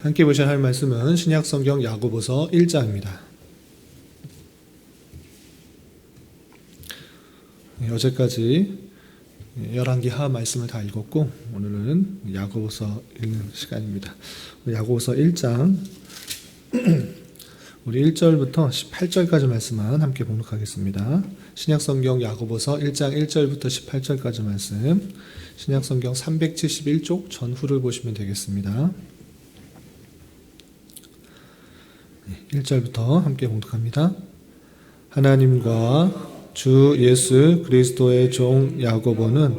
함께 보셔야 할 말씀은 신약성경 야고보서 1장입니다. 어제까지 열왕기하 말씀을 다 읽었고 오늘은 야고보서 읽는 시간입니다. 야고보서 1장 우리 1절부터 18절까지 말씀만 함께 봉독하겠습니다. 신약성경 야고보서 1장 1절부터 18절까지 말씀, 신약성경 371쪽 전후를 보시면 되겠습니다. 1절부터 함께 봉독합니다. 하나님과 주 예수 그리스도의 종 야고보는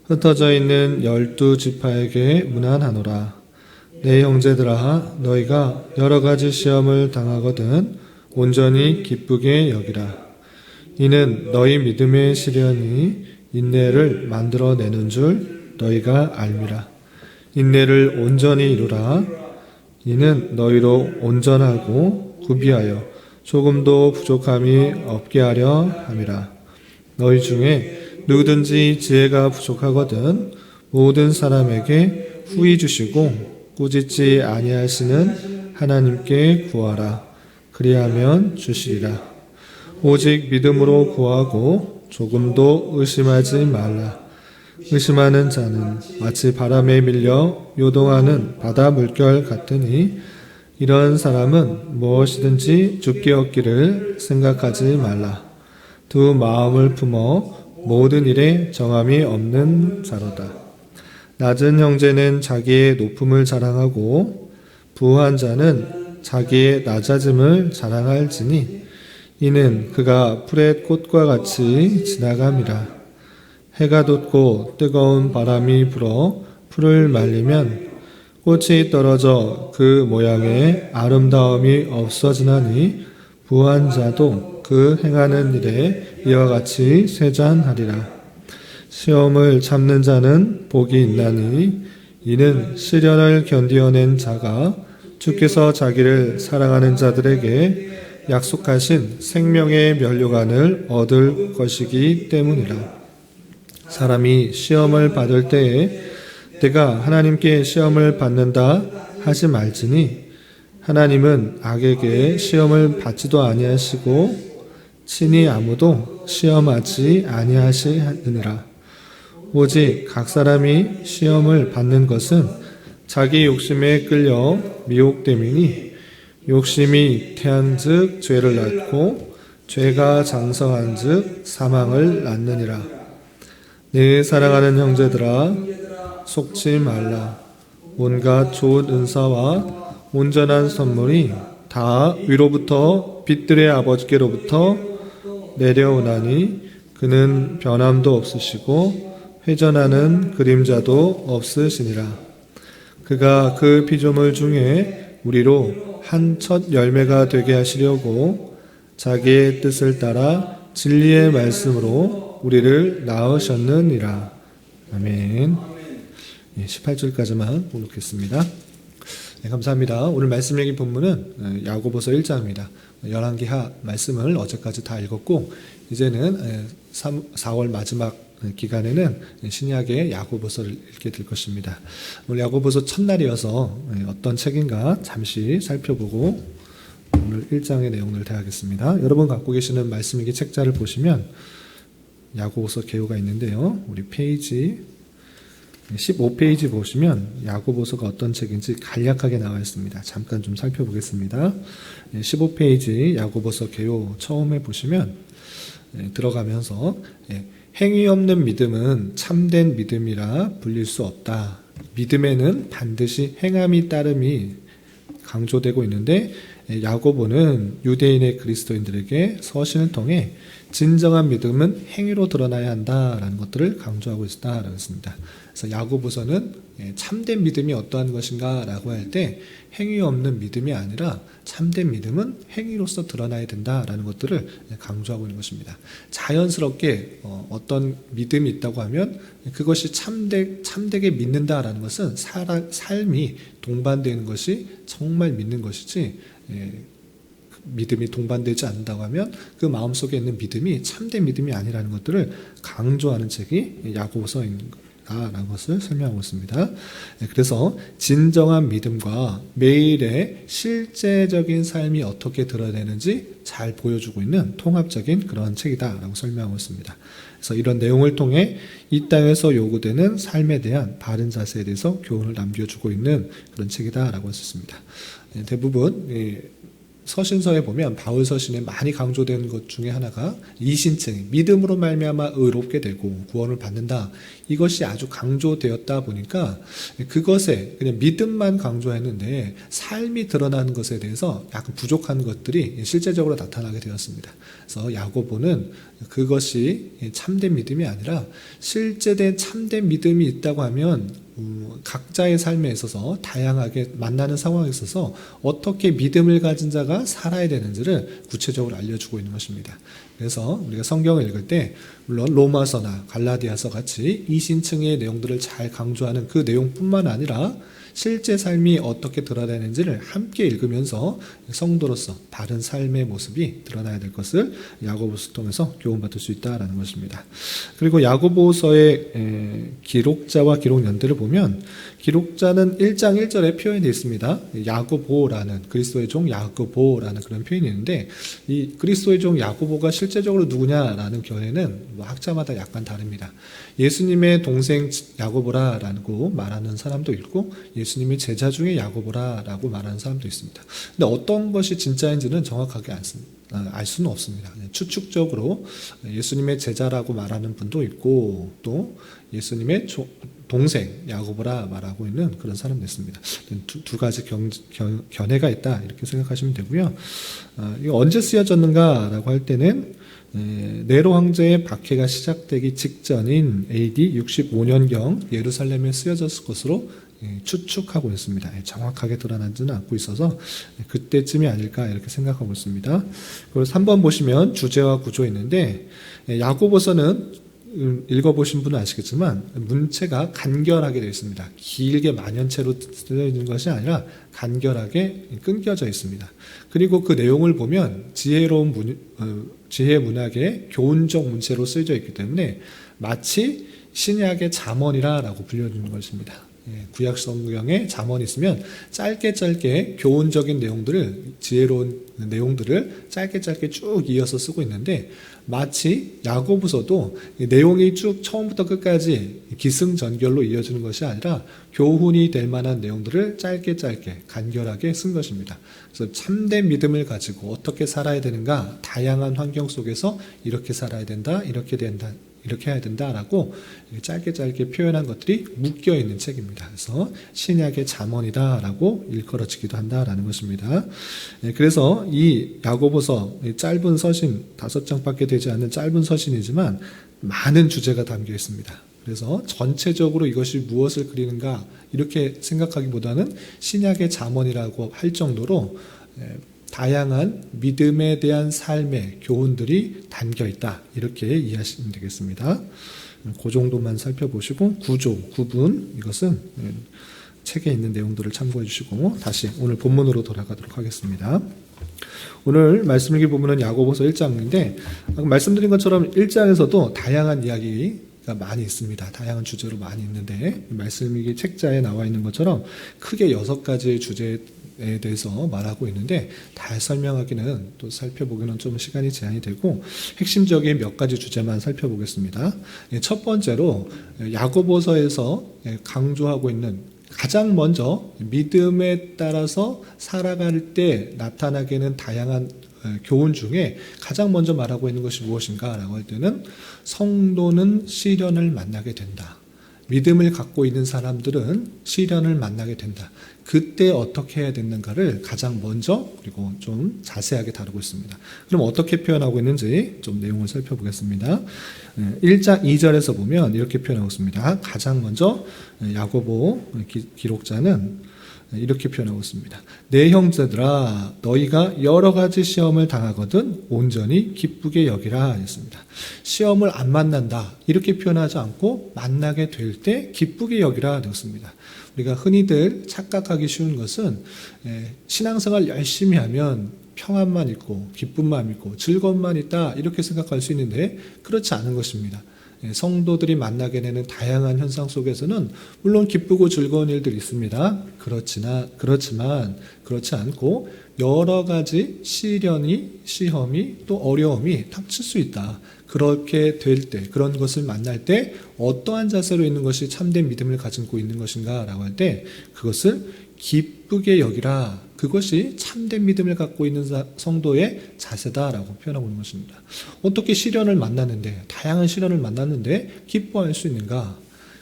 흩어져 있는 12지파에게 문안하노라. 내 형제들아, 너희가 여러 가지 시험을 당하거든 온전히 기쁘게 여기라. 이는 너희 믿음의 시련이 인내를 만들어내는 줄 너희가 알미라. 인내를 온전히 이루라. 이는 너희로 온전하고 구비하여 조금도 부족함이 없게 하려 함이라. 너희 중에 누구든지 지혜가 부족하거든 모든 사람에게 후히 주시고 꾸짖지 아니하시는 하나님께 구하라. 그리하면 주시리라. 오직 믿음으로 구하고 조금도 의심하지 말라. 의심하는 자는 마치 바람에 밀려 요동하는 바다 물결 같으니 이런 사람은 무엇이든지 죽게 얻기를 생각하지 말라. 두 마음을 품어 모든 일에 정함이 없는 자로다. 낮은 형제는 자기의 높음을 자랑하고 부한 자는 자기의 낮아짐을 자랑할지니 이는 그가 풀의 꽃과 같이 지나감이라. 해가 돋고 뜨거운 바람이 불어 풀을 말리면 꽃이 떨어져 그 모양의 아름다움이 없어지나니 부한 자도 그 행하는 일에 이와 같이 쇠잔하리라. 시험을 참는 자는 복이 있나니 이는 시련을 견디어낸 자가 주께서 자기를 사랑하는 자들에게 약속하신 생명의 면류관을 얻을 것이기 때문이라. 사람이 시험을 받을 때에 내가 하나님께 시험을 받는다 하지 말지니 하나님은 악에게 시험을 받지도 아니하시고 친히 아무도 시험하지 아니하시느니라. 오직 각 사람이 시험을 받는 것은 자기 욕심에 끌려 미혹됨이니 욕심이 태한즉 죄를 낳고 죄가 장성한즉 사망을 낳느니라. 내 사랑하는 형제들아, 속지 말라. 온갖 좋은 은사와 온전한 선물이 다 위로부터 빛들의 아버지께로부터 내려오나니 그는 변함도 없으시고 회전하는 그림자도 없으시니라. 그가 그 피조물 중에 우리로 한 첫 열매가 되게 하시려고 자기의 뜻을 따라 진리의 말씀으로 우리를 낳으셨느니라. 아멘. 18절까지만 봉독했습니다. 네, 감사합니다. 오늘 말씀 읽기 본문은 야고보서 1장입니다. 열왕기하 말씀을 어제까지 다 읽었고 이제는 4월 마지막 기간에는 신약의 야고보서를 읽게 될 것입니다. 오늘 야고보서 첫날이어서 어떤 책인가 잠시 살펴보고 오늘 1장의 내용을 대하겠습니다. 여러분 갖고 계시는 말씀일기 책자를 보시면 야고보서 개요가 있는데요. 우리 페이지 15페이지 보시면 야고보서가 어떤 책인지 간략하게 나와 있습니다. 잠깐 좀 살펴보겠습니다. 15페이지 야고보서 개요 처음에 보시면 들어가면서 행위 없는 믿음은 참된 믿음이라 불릴 수 없다. 믿음에는 반드시 행함이 따름이 강조되고 있는데 야고보는 유대인의 그리스도인들에게 서신을 통해 진정한 믿음은 행위로 드러나야 한다라는 것들을 강조하고 있다라고 했습니다. 그래서 야고보서는 참된 믿음이 어떠한 것인가라고 할 때 행위 없는 믿음이 아니라 참된 믿음은 행위로서 드러나야 된다라는 것들을 강조하고 있는 것입니다. 자연스럽게 어떤 믿음이 있다고 하면 그것이 참되게 믿는다라는 것은 삶이 동반되는 것이 정말 믿는 것이지 믿음이 동반되지 않는다고 하면 그 마음속에 있는 믿음이 참된 믿음이 아니라는 것들을 강조하는 책이 야고보서인 라는 것을 설명하고 있습니다. 그래서 진정한 믿음과 매일의 실제적인 삶이 어떻게 드러내는지 잘 보여주고 있는 통합적인 그런 책이다라고 설명하고 있습니다. 그래서 이런 내용을 통해 이 땅에서 요구되는 삶에 대한 바른 자세에 대해서 교훈을 남겨주고 있는 그런 책이다라고 했습니다. 대부분 서신서에 보면 바울 서신에 많이 강조되는 것 중에 하나가 이신층, 믿음으로 말미암아 의롭게 되고 구원을 받는다. 이것이 아주 강조되었다 보니까 그것에 그냥 믿음만 강조했는데 삶이 드러나는 것에 대해서 약간 부족한 것들이 실제적으로 나타나게 되었습니다. 그래서 야고보는 그것이 참된 믿음이 아니라 실제된 참된 믿음이 있다고 하면 각자의 삶에 있어서 다양하게 만나는 상황에 있어서 어떻게 믿음을 가진 자가 살아야 되는지를 구체적으로 알려주고 있는 것입니다. 그래서 우리가 성경을 읽을 때 물론 로마서나 갈라디아서 같이 이신층의 내용들을 잘 강조하는 그 내용뿐만 아니라 실제 삶이 어떻게 드러나는지를 함께 읽으면서 성도로서 바른 삶의 모습이 드러나야 될 것을 야고보서 통해서 교훈받을 수 있다라는 것입니다. 그리고 야고보서의 기록자와 기록 연대를 보면 기록자는 1장 1절에 표현이 되어 있습니다. 야고보라는 그리스도의 종 야고보라는 그런 표현이 있는데 이 그리스도의 종 야고보가 실제적으로 누구냐라는 견해는 학자마다 약간 다릅니다. 예수님의 동생 야고보라라고 말하는 사람도 있고 예수님의 제자 중에 야고보라라고 말하는 사람도 있습니다. 근데 어떤 것이 진짜인지는 정확하게 알 수는 없습니다. 추측적으로 예수님의 제자라고 말하는 분도 있고 또 예수님의 동생 야고보라 말하고 있는 그런 사람도 있습니다. 두 가지 견해가 있다 이렇게 생각하시면 되고요. 이거 언제 쓰여졌는가라고 할 때는 네로 황제의 박해가 시작되기 직전인 AD 65년경 예루살렘에 쓰여졌을 것으로 추측하고 있습니다. 정확하게 드러나지는 않고 있어서 그때쯤이 아닐까 이렇게 생각하고 있습니다. 그리고 3번 보시면 주제와 구조 있는데 야고보서는 읽어보신 분은 아시겠지만 문체가 간결하게 되어 있습니다. 길게 만연체로 쓰여 있는 것이 아니라 간결하게 끊겨져 있습니다. 그리고 그 내용을 보면 지혜로운 지혜 문학의 교훈적 문체로 쓰여져 있기 때문에 마치 신약의 잠언이라고 불려주는 것입니다. 구약 성경에 잠언이 있으면 짧게 교훈적인 내용들을 지혜로운 내용들을 짧게 쭉 이어서 쓰고 있는데 마치 야고보서도 내용이 쭉 처음부터 끝까지 기승전결로 이어지는 것이 아니라 교훈이 될 만한 내용들을 짧게 간결하게 쓴 것입니다. 그래서 참된 믿음을 가지고 어떻게 살아야 되는가, 다양한 환경 속에서 이렇게 살아야 된다, 이렇게 해야 된다라고 짧게 표현한 것들이 묶여 있는 책입니다. 그래서 신약의 잠언이다라고 일컬어지기도 한다라는 것입니다. 그래서 이 야고보서 짧은 서신 5장밖에 되지 않는 짧은 서신이지만 많은 주제가 담겨 있습니다. 그래서 전체적으로 이것이 무엇을 그리는가 이렇게 생각하기보다는 신약의 잠언이라고 할 정도로 다양한 믿음에 대한 삶의 교훈들이 담겨 있다. 이렇게 이해하시면 되겠습니다. 그 정도만 살펴보시고 구분 이것은 책에 있는 내용들을 참고해 주시고 다시 오늘 본문으로 돌아가도록 하겠습니다. 오늘 말씀 읽기 부분은 야고보서 1장인데 말씀드린 것처럼 1장에서도 다양한 이야기가 많이 있습니다. 다양한 주제로 많이 있는데 말씀 읽기 책자에 나와 있는 것처럼 크게 6가지의 주제에 대해서 말하고 있는데 다 설명하기는 또 살펴보기는 좀 시간이 제한이 되고 핵심적인 몇 가지 주제만 살펴보겠습니다. 첫 번째로 야고보서에서 강조하고 있는 가장 먼저 믿음에 따라서 살아갈 때 나타나게 되는 다양한 교훈 중에 가장 먼저 말하고 있는 것이 무엇인가 라고 할 때는 성도는 시련을 만나게 된다. 믿음을 갖고 있는 사람들은 시련을 만나게 된다. 그때 어떻게 해야 되는가를 가장 먼저 그리고 좀 자세하게 다루고 있습니다. 그럼 어떻게 표현하고 있는지 좀 내용을 살펴보겠습니다. 1장 2절에서 보면 이렇게 표현하고 있습니다. 가장 먼저 야고보 기록자는 이렇게 표현하고 있습니다. 내 형제들아 너희가 여러 가지 시험을 당하거든 온전히 기쁘게 여기라 했습니다. 시험을 안 만난다 이렇게 표현하지 않고 만나게 될 때 기쁘게 여기라 되었습니다. 우리가 흔히들 착각하기 쉬운 것은 신앙생활 열심히 하면 평안만 있고 기쁨만 있고 즐거움만 있다 이렇게 생각할 수 있는데 그렇지 않은 것입니다. 성도들이 만나게 되는 다양한 현상 속에서는 물론 기쁘고 즐거운 일들이 있습니다. 그렇지만 그렇지 않고 여러 가지 시험이 또 어려움이 닥칠 수 있다. 그렇게 될 때, 그런 것을 만날 때 어떠한 자세로 있는 것이 참된 믿음을 가지고 있는 것인가 라고 할 때 그것을 기쁘게 여기라. 그것이 참된 믿음을 갖고 있는 성도의 자세다라고 표현하고 있는 것입니다. 어떻게 시련을 만났는데, 다양한 시련을 만났는데 기뻐할 수 있는가?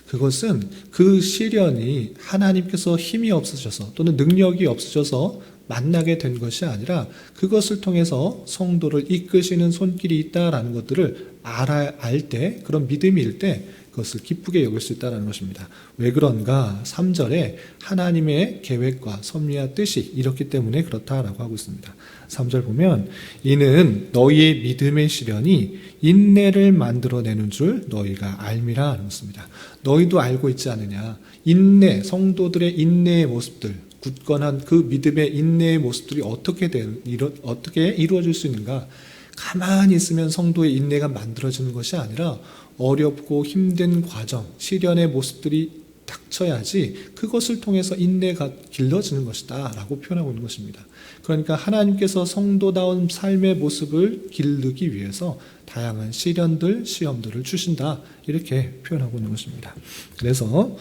그것은 그 시련이 하나님께서 힘이 없으셔서 또는 능력이 없으셔서 만나게 된 것이 아니라 그것을 통해서 성도를 이끄시는 손길이 있다라는 것들을 알 때, 그런 믿음일 때 그것을 기쁘게 여길 수 있다는 것입니다. 왜 그런가? 3절에 하나님의 계획과 섭리와 뜻이 이렇기 때문에 그렇다라고 하고 있습니다. 3절 보면 이는 너희의 믿음의 시련이 인내를 만들어내는 줄 너희가 알미라 하는 것입니다. 너희도 알고 있지 않느냐? 인내, 성도들의 인내의 모습들, 굳건한 그 믿음의 인내의 모습들이 어떻게 이루어질 수 있는가? 가만히 있으면 성도의 인내가 만들어지는 것이 아니라 어렵고 힘든 과정, 시련의 모습들이 닥쳐야지 그것을 통해서 인내가 길러지는 것이다 라고 표현하고 있는 것입니다. 그러니까 하나님께서 성도다운 삶의 모습을 기르기 위해서 다양한 시련들, 시험들을 주신다 이렇게 표현하고 있는 것입니다. 그래서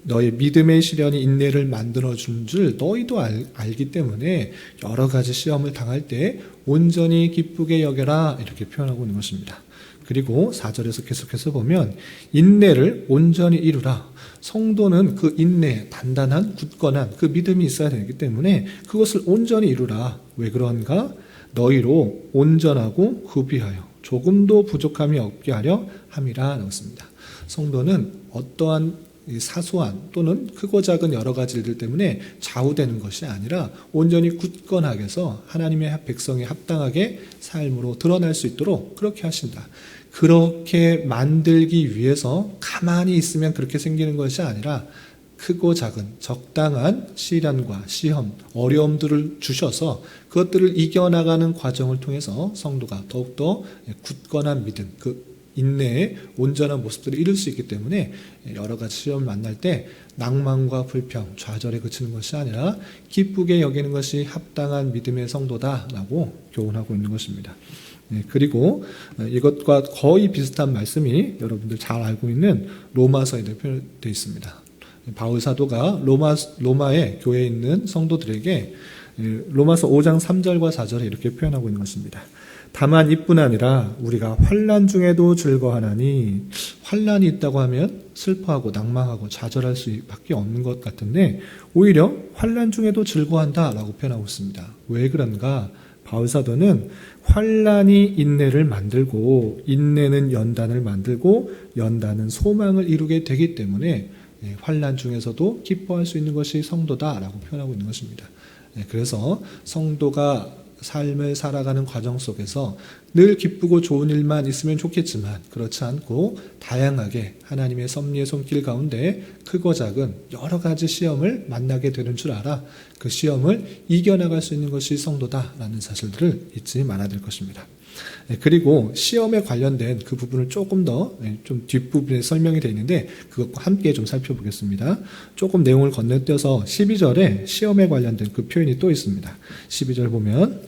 너의 믿음의 시련이 인내를 만들어준 줄 너희도 알기 때문에 여러 가지 시험을 당할 때 온전히 기쁘게 여겨라 이렇게 표현하고 있는 것입니다. 그리고 4절에서 계속해서 보면 인내를 온전히 이루라. 성도는 그 인내, 단단한 굳건한 그 믿음이 있어야 되기 때문에 그것을 온전히 이루라. 왜 그런가? 너희로 온전하고 구비하여 조금도 부족함이 없게 하려 함이라 나왔습니다. 성도는 어떠한 사소한 또는 크고 작은 여러 가지 일들 때문에 좌우되는 것이 아니라 온전히 굳건하게 해서 하나님의 백성에 합당하게 삶으로 드러날 수 있도록 그렇게 하신다. 그렇게 만들기 위해서 가만히 있으면 그렇게 생기는 것이 아니라 크고 작은 적당한 시련과 시험, 어려움들을 주셔서 그것들을 이겨나가는 과정을 통해서 성도가 더욱더 굳건한 믿음, 그 인내의 온전한 모습들을 이룰 수 있기 때문에 여러 가지 시험을 만날 때 낭만과 불평, 좌절에 그치는 것이 아니라 기쁘게 여기는 것이 합당한 믿음의 성도다라고 교훈하고 있는 것입니다. 그리고 이것과 거의 비슷한 말씀이 여러분들 잘 알고 있는 로마서에 표현되어 있습니다. 바울 사도가 로마의 교회에 있는 성도들에게 로마서 5장 3절과 4절에 이렇게 표현하고 있는 것입니다. 다만 이뿐 아니라 우리가 환난 중에도 즐거워하나니, 환난이 있다고 하면 슬퍼하고 낭망하고 좌절할 수밖에 없는 것 같은데 오히려 환난 중에도 즐거워한다라고 표현하고 있습니다. 왜 그런가? 바울 사도는 환난이 인내를 만들고 인내는 연단을 만들고 연단은 소망을 이루게 되기 때문에 환난 중에서도 기뻐할 수 있는 것이 성도다라고 표현하고 있는 것입니다. 그래서 성도가 삶을 살아가는 과정 속에서 늘 기쁘고 좋은 일만 있으면 좋겠지만 그렇지 않고 다양하게 하나님의 섭리의 손길 가운데 크고 작은 여러 가지 시험을 만나게 되는 줄 알아 그 시험을 이겨나갈 수 있는 것이 성도다라는 사실들을 잊지 말아야 될 것입니다. 그리고 시험에 관련된 그 부분을 조금 더 좀 뒷부분에 설명이 되어 있는데 그것과 함께 좀 살펴보겠습니다. 조금 내용을 건너뛰어서 12절에 시험에 관련된 그 표현이 또 있습니다. 12절 보면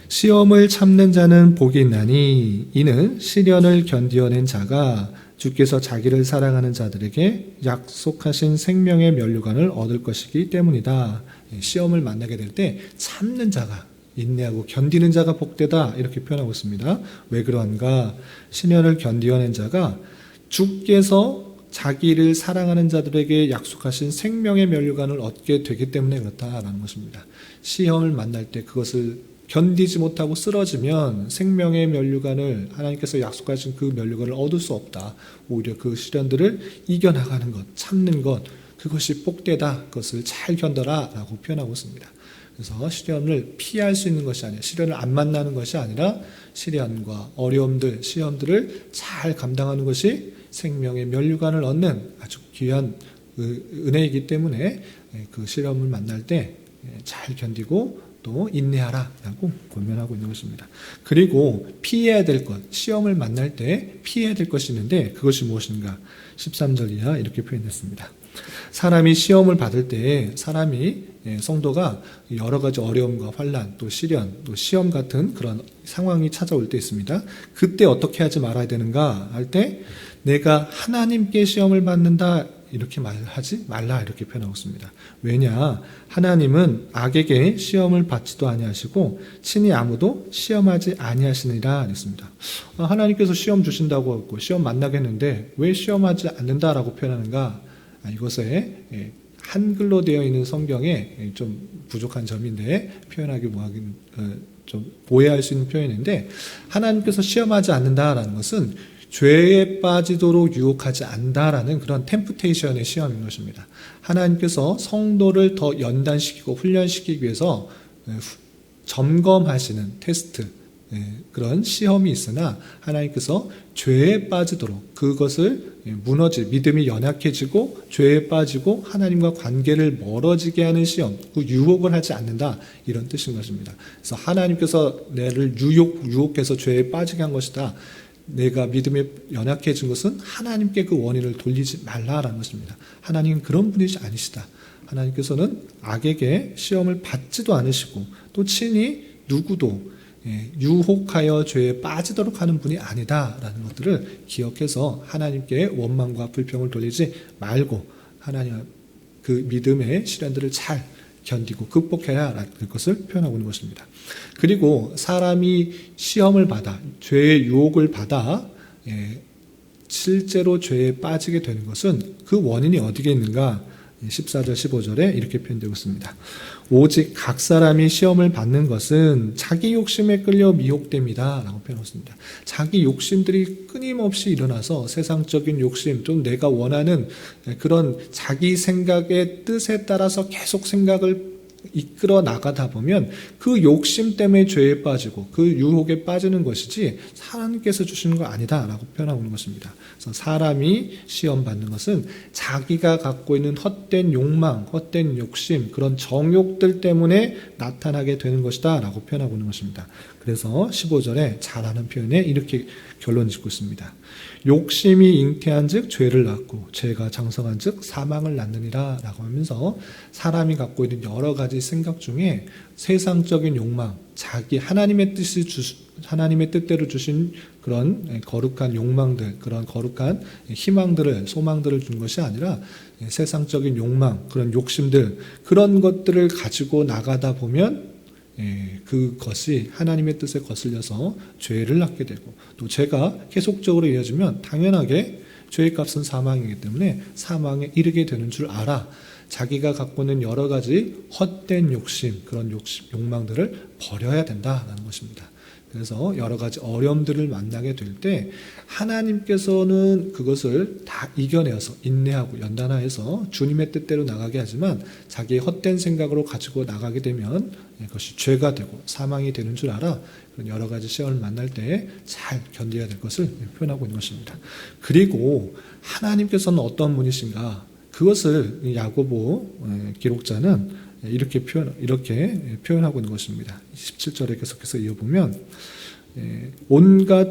시험을 참는 자는 복이 있나니 이는 시련을 견디어낸 자가 주께서 자기를 사랑하는 자들에게 약속하신 생명의 면류관을 얻을 것이기 때문이다. 시험을 만나게 될 때 참는 자가 인내하고 견디는 자가 복되다 이렇게 표현하고 있습니다. 왜 그런가? 시련을 견디어낸 자가 주께서 자기를 사랑하는 자들에게 약속하신 생명의 면류관을 얻게 되기 때문에 그렇다라는 것입니다. 시험을 만날 때 그것을 견디지 못하고 쓰러지면 생명의 면류관을 하나님께서 약속하신 그 면류관을 얻을 수 없다. 오히려 그 시련들을 이겨나가는 것, 참는 것 그것이 복되다. 그것을 잘 견뎌라 라고 표현하고 있습니다. 그래서 시련을 피할 수 있는 것이 아니라 시련을 안 만나는 것이 아니라 시련과 어려움들, 시험들을 잘 감당하는 것이 생명의 면류관을 얻는 아주 귀한 은혜이기 때문에 그 시련을 만날 때 잘 견디고 또 인내하라 라고 권면하고 있는 것입니다. 그리고 피해야 될 것, 시험을 만날 때 피해야 될 것이 있는데 그것이 무엇인가? 13절 이하 이렇게 표현했습니다. 사람이 시험을 받을 때 성도가 여러 가지 어려움과 환난, 또 시련, 또 시험 같은 그런 상황이 찾아올 때 있습니다. 그때 어떻게 하지 말아야 되는가 할 때 내가 하나님께 시험을 받는다 이렇게 말하지 말라 이렇게 표현하고 있습니다. 왜냐? 하나님은 악에게 시험을 받지도 아니하시고 친히 아무도 시험하지 아니하시니라 했습니다. 하나님께서 시험 주신다고 하고 시험 만나겠는데 왜 시험하지 않는다라고 표현하는가? 이것에 한글로 되어 있는 성경에 좀 부족한 점인데 표현하기 뭐하긴 좀 오해할 수 있는 표현인데 하나님께서 시험하지 않는다라는 것은 죄에 빠지도록 유혹하지 않는다라는 그런 템프테이션의 시험인 것입니다. 하나님께서 성도를 더 연단시키고 훈련시키기 위해서 점검하시는 테스트, 그런 시험이 있으나 하나님께서 죄에 빠지도록 그것을 믿음이 연약해지고 죄에 빠지고 하나님과 관계를 멀어지게 하는 시험, 그 유혹을 하지 않는다 이런 뜻인 것입니다. 그래서 하나님께서 나를 유혹해서 죄에 빠지게 한 것이다. 내가 믿음에 연약해진 것은 하나님께 그 원인을 돌리지 말라라는 것입니다. 하나님은 그런 분이 아니시다. 하나님께서는 악에게 시험을 받지도 않으시고 또 친히 누구도 유혹하여 죄에 빠지도록 하는 분이 아니다라는 것들을 기억해서 하나님께 원망과 불평을 돌리지 말고 하나님 그 믿음의 시련들을 잘 견디고 극복해야 할 것을 표현하고 있는 것입니다. 그리고 사람이 시험을 받아 죄의 유혹을 받아 실제로 죄에 빠지게 되는 것은 그 원인이 어디에 있는가? 14절 15절에 이렇게 표현되고 있습니다. 오직 각 사람이 시험을 받는 것은 자기 욕심에 끌려 미혹됩니다 라고 표현했습니다. 자기 욕심들이 끊임없이 일어나서 세상적인 욕심, 좀 내가 원하는 그런 자기 생각의 뜻에 따라서 계속 생각을 이끌어 나가다 보면 그 욕심 때문에 죄에 빠지고 그 유혹에 빠지는 것이지 하나님께서 주시는 거 아니다라고 표현하고 있는 것입니다. 그래서 사람이 시험 받는 것은 자기가 갖고 있는 헛된 욕망, 헛된 욕심, 그런 정욕들 때문에 나타나게 되는 것이다라고 표현하고 있는 것입니다. 그래서 15절에 잘하는 표현에 이렇게 결론 짓고 있습니다. 욕심이 잉태한 즉 죄를 낳고 죄가 장성한 즉 사망을 낳느니라 라고 하면서 사람이 갖고 있는 여러 가지 생각 중에 세상적인 욕망, 자기 하나님의 뜻대로 주신 그런 거룩한 욕망들, 그런 거룩한 희망들을, 소망들을 준 것이 아니라 세상적인 욕망, 그런 욕심들, 그런 것들을 가지고 나가다 보면 그것이 하나님의 뜻에 거슬려서 죄를 낳게 되고 또 죄가 계속적으로 이어지면 당연하게 죄의 값은 사망이기 때문에 사망에 이르게 되는 줄 알아. 자기가 갖고 있는 여러 가지 헛된 욕심, 그런 욕망들을 버려야 된다라는 것입니다. 그래서 여러 가지 어려움들을 만나게 될 때 하나님께서는 그것을 다 이겨내어서 인내하고 연단하여서 주님의 뜻대로 나가게 하지만 자기의 헛된 생각으로 가지고 나가게 되면 그것이 죄가 되고 사망이 되는 줄 알아. 그런 여러 가지 시험을 만날 때 잘 견뎌야 될 것을 표현하고 있는 것입니다. 그리고 하나님께서는 어떤 분이신가? 그것을 야고보 기록자는 이렇게 표현하고 있는 것입니다. 17절에 계속해서 이어보면 온갖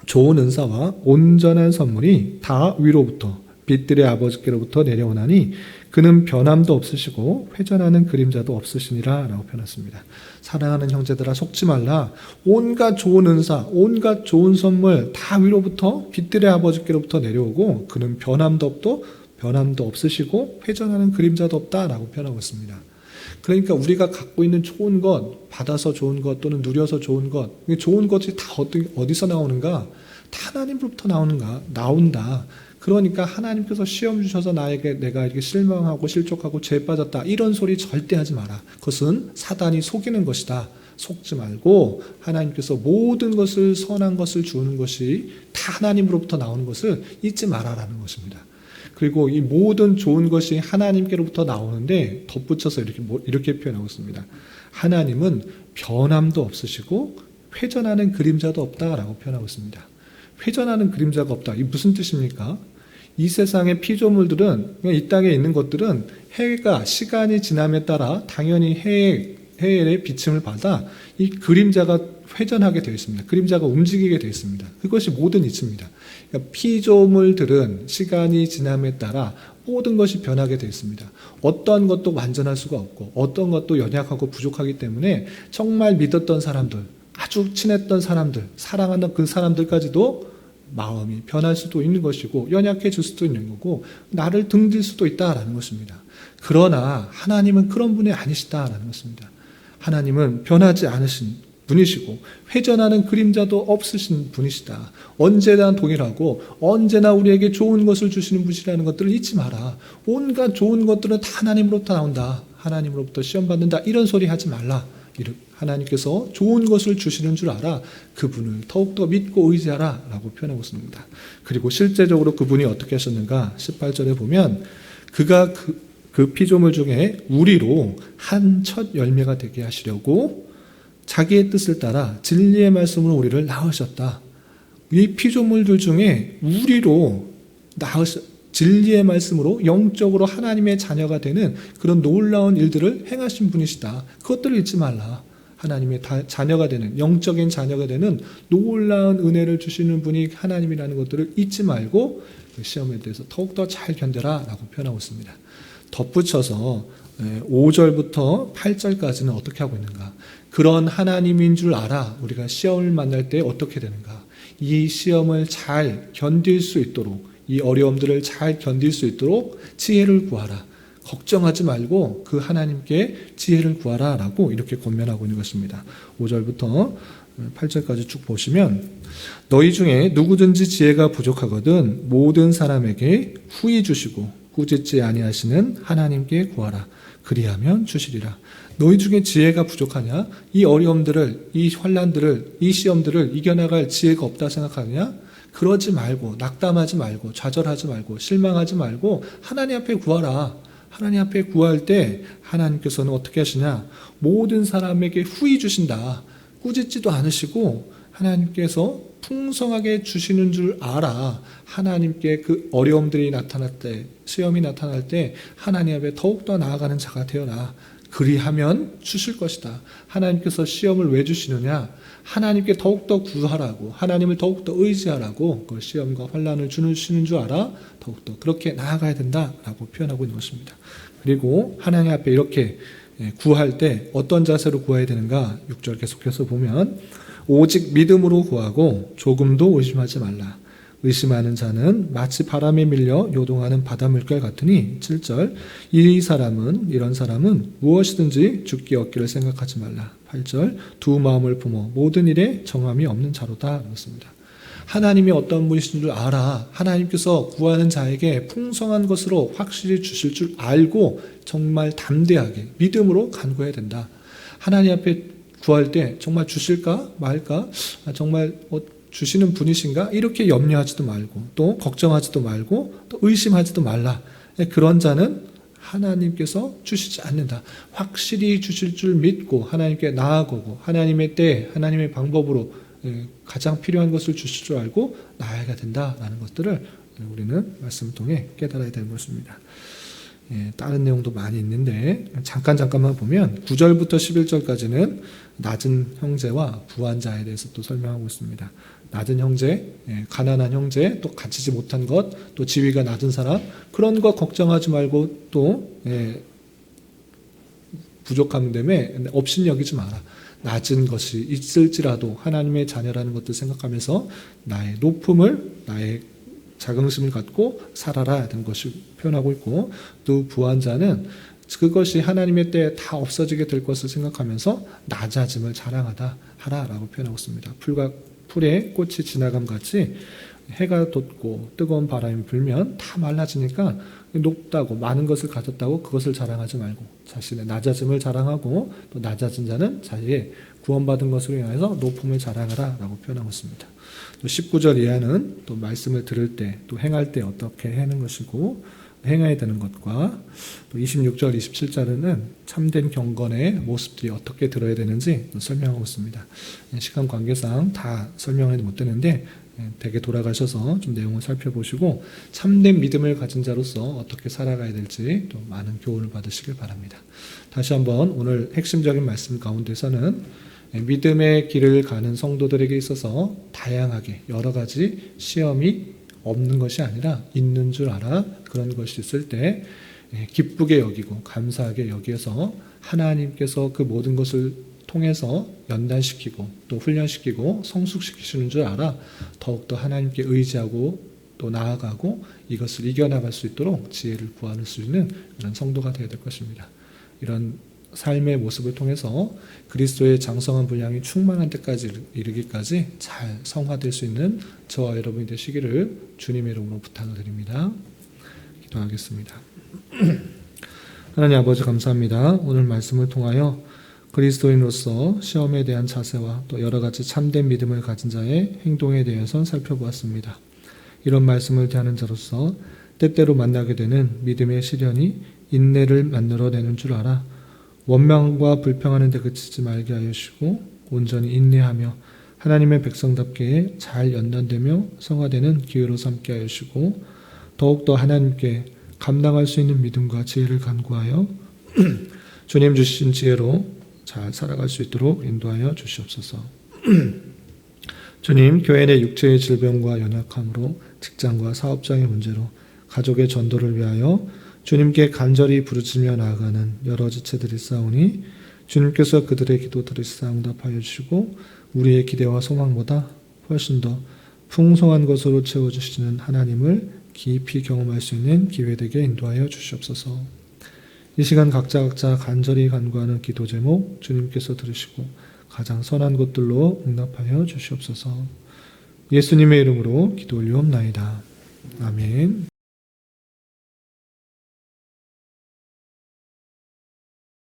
좋은 은사와 온전한 선물이 다 위로부터 빛들의 아버지께로부터 내려오나니 그는 변함도 없으시고 회전하는 그림자도 없으시니라 라고 표현했습니다. 사랑하는 형제들아 속지 말라. 온갖 좋은 은사, 온갖 좋은 선물 다 위로부터 빛들의 아버지께로부터 내려오고 그는 변함도 없으시고 회전하는 그림자도 없다라고 표현하고 있습니다. 그러니까 우리가 갖고 있는 좋은 것, 받아서 좋은 것 또는 누려서 좋은 것, 좋은 것이 다 어디서 나오는가? 다 하나님으로부터 나온다. 그러니까 하나님께서 시험 주셔서 내가 이렇게 실망하고 실족하고 죄에 빠졌다. 이런 소리 절대 하지 마라. 그것은 사단이 속이는 것이다. 속지 말고 하나님께서 모든 것을 선한 것을 주는 것이 다 하나님으로부터 나오는 것을 잊지 마라라는 것입니다. 그리고 이 모든 좋은 것이 하나님께로부터 나오는데 덧붙여서 이렇게 표현하고 있습니다. 하나님은 변함도 없으시고 회전하는 그림자도 없다라고 표현하고 있습니다. 회전하는 그림자가 없다. 이게 무슨 뜻입니까? 이 세상의 피조물들은 이 땅에 있는 것들은 해가 시간이 지남에 따라 당연히 해엘의 비침을 받아 이 그림자가 회전하게 되어 있습니다. 그림자가 움직이게 되어 있습니다. 그것이 모든 이치입니다. 그러니까 피조물들은 시간이 지남에 따라 모든 것이 변하게 되어 있습니다. 어떠한 것도 완전할 수가 없고 어떤 것도 연약하고 부족하기 때문에 정말 믿었던 사람들, 아주 친했던 사람들, 사랑하는 그 사람들까지도 마음이 변할 수도 있는 것이고 연약해질 수도 있는 거고 나를 등질 수도 있다라는 것입니다. 그러나 하나님은 그런 분이 아니시다라는 것입니다. 하나님은 변하지 않으신 분이시고 회전하는 그림자도 없으신 분이시다. 언제나 동일하고 언제나 우리에게 좋은 것을 주시는 분이라는 것들을 잊지 마라. 온갖 좋은 것들은 다 하나님으로부터 나온다. 하나님으로부터 시험받는다. 이런 소리 하지 말라. 하나님께서 좋은 것을 주시는 줄 알아. 그분을 더욱더 믿고 의지하라 라고 표현하고 있습니다. 그리고 실제적으로 그분이 어떻게 하셨는가 18절에 보면 그가 그 피조물 중에 우리로 한 첫 열매가 되게 하시려고 자기의 뜻을 따라 진리의 말씀으로 우리를 낳으셨다. 이 피조물들 중에 우리로 진리의 말씀으로 영적으로 하나님의 자녀가 되는 그런 놀라운 일들을 행하신 분이시다. 그것들을 잊지 말라. 하나님의 자녀가 되는 영적인 자녀가 되는 놀라운 은혜를 주시는 분이 하나님이라는 것들을 잊지 말고 그 시험에 대해서 더욱더 잘 견뎌라 라고 표현하고 있습니다. 덧붙여서 5절부터 8절까지는 어떻게 하고 있는가? 그런 하나님인 줄 알아 우리가 시험을 만날 때 어떻게 되는가? 이 시험을 잘 견딜 수 있도록 이 어려움들을 잘 견딜 수 있도록 지혜를 구하라. 걱정하지 말고 그 하나님께 지혜를 구하라 라고 이렇게 권면하고 있는 것입니다. 5절부터 8절까지 쭉 보시면 너희 중에 누구든지 지혜가 부족하거든 모든 사람에게 후히 주시고 꾸짖지 아니하시는 하나님께 구하라. 그리하면 주시리라. 너희 중에 지혜가 부족하냐? 이 어려움들을, 이 환난들을, 이 시험들을 이겨나갈 지혜가 없다 생각하느냐? 그러지 말고 낙담하지 말고 좌절하지 말고 실망하지 말고 하나님 앞에 구하라. 하나님 앞에 구할 때 하나님께서는 어떻게 하시냐? 모든 사람에게 후히 주신다. 꾸짖지도 않으시고 하나님께서 풍성하게 주시는 줄 알아. 하나님께 그 어려움들이 나타날 때, 시험이 나타날 때 하나님 앞에 더욱더 나아가는 자가 되어라. 그리하면 주실 것이다. 하나님께서 시험을 왜 주시느냐? 하나님께 더욱더 구하라고, 하나님을 더욱더 의지하라고 그 시험과 환난을 주시는 줄 알아 더욱더 그렇게 나아가야 된다라고 표현하고 있는 것입니다. 그리고 하나님 앞에 이렇게 구할 때 어떤 자세로 구해야 되는가? 6절 계속해서 보면 오직 믿음으로 구하고 조금도 의심하지 말라. 의심하는 자는 마치 바람에 밀려 요동하는 바닷물결 같으니 7절 이런 사람은 무엇이든지 죽기 얻기를 생각하지 말라. 8절 두 마음을 품어 모든 일에 정함이 없는 자로다. 그렇습니다. 하나님이 어떤 분이신 줄 알아. 하나님께서 구하는 자에게 풍성한 것으로 확실히 주실 줄 알고 정말 담대하게 믿음으로 간구해야 된다. 하나님 앞에 구할 때 정말 주실까 말까? 정말 주시는 분이신가? 이렇게 염려하지도 말고 또 걱정하지도 말고 또 의심하지도 말라. 그런 자는 하나님께서 주시지 않는다. 확실히 주실 줄 믿고 하나님께 나아가고 하나님의 때 하나님의 방법으로 가장 필요한 것을 주실 줄 알고 나아가야 된다라는 것들을 우리는 말씀을 통해 깨달아야 되는 것입니다. 다른 내용도 많이 있는데 잠깐만 보면 9절부터 11절까지는 낮은 형제와 부한 자에 대해서 또 설명하고 있습니다. 낮은 형제, 가난한 형제, 또 갖추지 못한 것, 또 지위가 낮은 사람, 그런 것 걱정하지 말고 또 부족함 때문에 업신여기지 마라. 낮은 것이 있을지라도 하나님의 자녀라는 것도 생각하면서 나의 높음을, 나의 자긍심을 갖고 살아라 하는 것을 표현하고 있고, 또 부한 자는 그것이 하나님의 때에 다 없어지게 될 것을 생각하면서 낮아짐을 자랑하다 하라라고 표현하고 있습니다. 풀에 꽃이 지나감 같이 해가 돋고 뜨거운 바람이 불면 다 말라지니까 높다고 많은 것을 가졌다고 그것을 자랑하지 말고 자신의 낮아짐을 자랑하고, 또 낮아진 자는 자기의 구원받은 것으로 인해서 높음을 자랑하라 라고 표현하고 있습니다. 또 19절 이하는 또 말씀을 들을 때 또 행할 때 어떻게 하는 것이고 행해야 되는 것과, 또 26절 27절에는 참된 경건의 모습들이 어떻게 들어야 되는지 설명하고 있습니다. 시간 관계상 다 설명은 못 되는데 댁에 돌아가셔서 좀 내용을 살펴보시고 참된 믿음을 가진 자로서 어떻게 살아가야 될지 또 많은 교훈을 받으시길 바랍니다. 다시 한번 오늘 핵심적인 말씀 가운데서는 믿음의 길을 가는 성도들에게 있어서 다양하게 여러 가지 시험이 없는 것이 아니라 있는 줄 알아. 그런 것이 있을 때 기쁘게 여기고 감사하게 여기에서 하나님께서 그 모든 것을 통해서 연단시키고 또 훈련시키고 성숙시키시는 줄 알아 더욱더 하나님께 의지하고 또 나아가고 이것을 이겨나갈 수 있도록 지혜를 구할 수 있는 그런 성도가 되어야 될 것입니다. 이런 삶의 모습을 통해서 그리스도의 장성한 분량이 충만한 때까지 이르기까지 잘 성화될 수 있는 저와 여러분이 되시기를 주님의 이름으로 부탁을 드립니다. 기도하겠습니다. 하나님 아버지 감사합니다. 오늘 말씀을 통하여 그리스도인으로서 시험에 대한 자세와 또 여러 가지 참된 믿음을 가진 자의 행동에 대해서 살펴보았습니다. 이런 말씀을 대하는 자로서 때때로 만나게 되는 믿음의 시련이 인내를 만들어내는 줄 알아 원망과 불평하는 데 그치지 말게 하여 주시고 온전히 인내하며 하나님의 백성답게 잘 연단되며 성화되는 기회로 삼게 하여 주시고 더욱더 하나님께 감당할 수 있는 믿음과 지혜를 간구하여 주님 주신 지혜로 잘 살아갈 수 있도록 인도하여 주시옵소서. 주님, 교회 내 육체의 질병과 연약함으로 직장과 사업장의 문제로 가족의 전도를 위하여 주님께 간절히 부르짖며 나아가는 여러 지체들이 있사오니 주님께서 그들의 기도 들으시사 응답하여 주시고 우리의 기대와 소망보다 훨씬 더 풍성한 것으로 채워주시는 하나님을 깊이 경험할 수 있는 기회되게 인도하여 주시옵소서. 이 시간 각자 간절히 간구하는 기도 제목 주님께서 들으시고 가장 선한 것들로 응답하여 주시옵소서. 예수님의 이름으로 기도 올리옵나이다. 아멘.